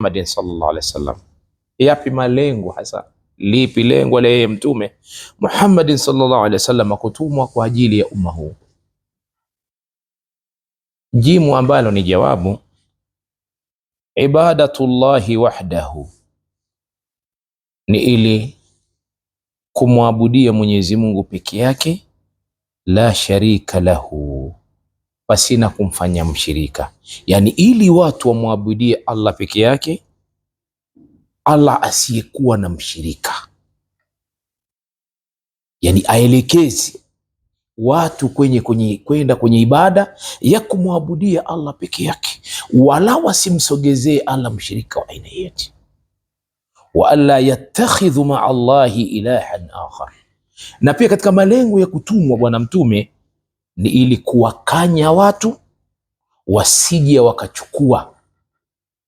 Muhammad sallallahu alaihi wasallam. Yapi malengo hasa? Lipi lengo la yeye mtume Muhammad sallallahu alaihi wasallam kutumwa kwa ajili ya umma huu? Jimu ambalo ni jawabu, ibadatullahi wahdahu, ni ili kumwabudia Mwenyezi Mungu peke yake, la sharika lahu, pasina kumfanya mshirika. Yani ili watu wamwabudie Allah peke yake, Allah asiyekuwa na mshirika. Yani aelekezi watu kwenda kwenye ibada ya kumwabudia Allah peke yake, wala wasimsogezee Allah mshirika wa aina yote. Wa alla yattakhidhu ma'a Allahi ilahan akhar. Na pia katika malengo ya kutumwa bwana mtume ni ili kuwakanya watu wasije wakachukua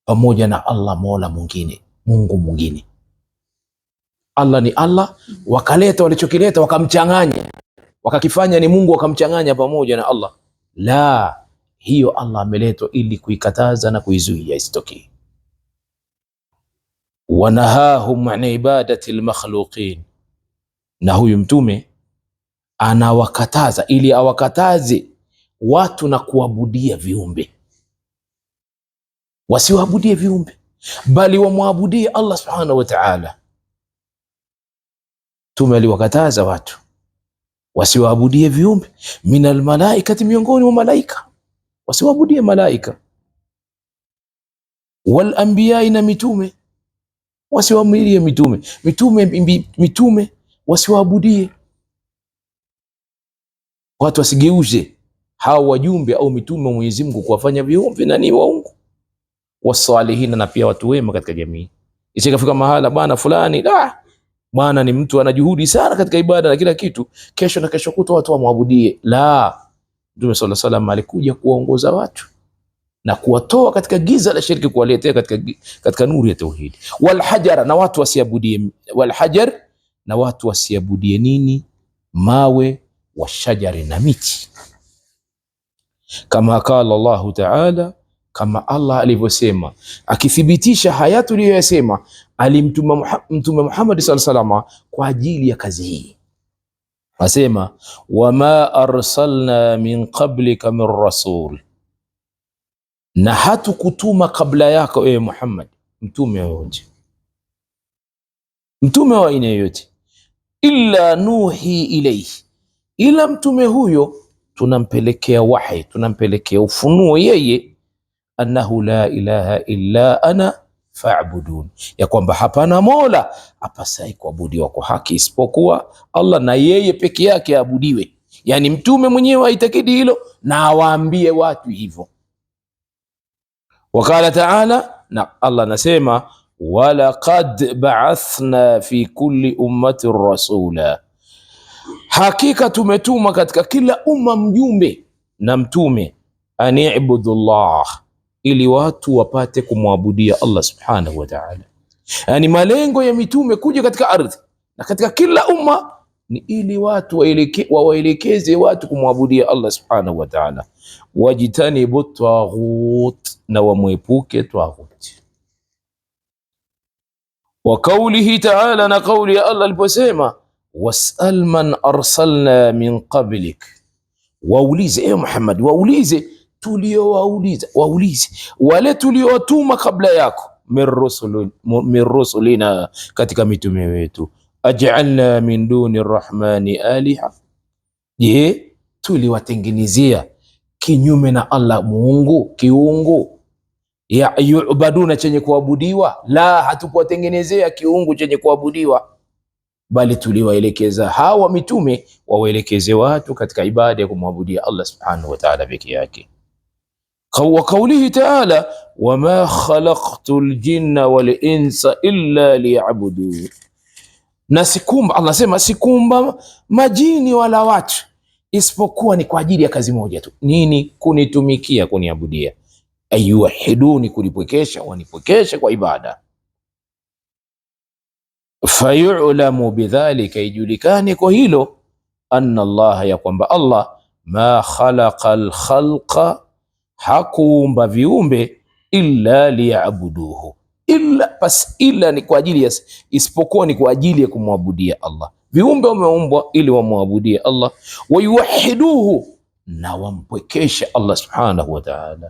pamoja na Allah mola mwingine, Mungu mwingine. Allah ni Allah, wakaleta walichokileta wakamchanganya, wakakifanya ni Mungu, wakamchanganya pamoja na Allah. La, hiyo Allah ameletwa ili kuikataza na kuizuia isitokee. Wanahahum an ibadati almakhluqin, na huyu mtume anawakataza ili awakataze watu na kuabudia viumbe. Wasiwaabudie viumbe, bali wamwabudie Allah subhanahu wa ta'ala. Mtume aliwakataza watu wasiwaabudie viumbe, minal malaikati, miongoni mwa malaika, wasiwaabudie malaika, wal anbiya, na mitume, wasiwaabudie mitume wasiwaabudie. Watu wasigeuze hao wajumbe au mitume wa Mwenyezi Mungu kuwafanya viumbe na ni waungu. Wasalihina, na pia watu wema katika jamii. Isikafika mahala bana fulani bwana ni mtu ana juhudi sana katika ibada na kila kitu, kesho na kesho kutwa watu wamwabudie. La, Mtume sallallahu alaihi wasallam alikuja kuwaongoza watu na kuwatoa katika giza la shirki, kuwaletea katika nuru ya tauhid. Walhajara, na watu wasiabudie, walhajar, na watu wasiabudie nini? Mawe, washajari, na miti. Kama qala Allah ta'ala, kama Allah alivyosema, akithibitisha haya tuliyoyasema, alimtuma Mtume Muhammad sallallahu alaihi wasallam kwa ajili ya kazi hii. Asema, wama arsalna min qablika min rasul, na hatukutuma kabla yako ewe Muhammad mtume yoyote, mtume wa aina yoyote, illa nuhi ilayhi, ila mtume huyo tunampelekea wahi, tunampelekea ufunuo yeye, annahu la ilaha illa ana fa'budun, ya kwamba hapana mola apasai kuabudiwa kwa haki isipokuwa Allah, na yeye peke yake aabudiwe. Yani mtume mwenyewe aitakidi hilo na awaambie watu hivyo. Wakala ta'ala, na Allah nasema, walaqad ba'athna fi kulli ummatin rasula, hakika tumetuma katika kila umma mjumbe na mtume, ani'budullah, ili watu wapate kumwabudia Allah subhanahu wa ta'ala. Yani malengo ya mitume kuja katika ardhi na katika kila umma ni ili watu waelekeze watu kumwabudia Allah subhanahu wa ta'ala. Wajitanibu taghut, na wamwepuke taghut. Wa qawlihi ta'ala, na qawli ya Allah aliposema, was'al man arsalna min qablik, waulize ewe Muhammad, waulize waulize wale tuliowatuma kabla yako, min rusulina, katika mitume wetu, aj'alna min duni rahmani aliha, je, tuliwatengenezea kinyume na Allah Mungu kiungu, ya yu'baduna, chenye kuabudiwa? La, hatukuwatengenezea kiungu chenye kuabudiwa, bali tuliwaelekeza hawa mitume wawaelekeze watu katika ibada ya kumwabudia Allah subhanahu wa ta'ala peke yake. Wa qawlihi ta'ala, wama khalaqtul jinna wal insa illa liya'budun, na sikumba, Allah sema sikumba majini wala watu isipokuwa ni kwa ajili ya kazi moja tu. Nini? Kunitumikia, kuniabudia. Ayuwahiduni, kulipwekesha, wanipwekesha kwa ibada. Fayu'lamu bidhalika, ijulikane kwa hilo, anna Allah, ya kwamba Allah, ma khalaqal khalqa, hakuumba viumbe, illa liya'buduhu, illa ni kwa ajili ya, isipokuwa ni kwa ajili ya kumwabudia Allah. Viumbe wameumbwa ili wamwabudie Allah, wayuwahiduhu, na wampwekeshe Allah subhanahu wa ta'ala.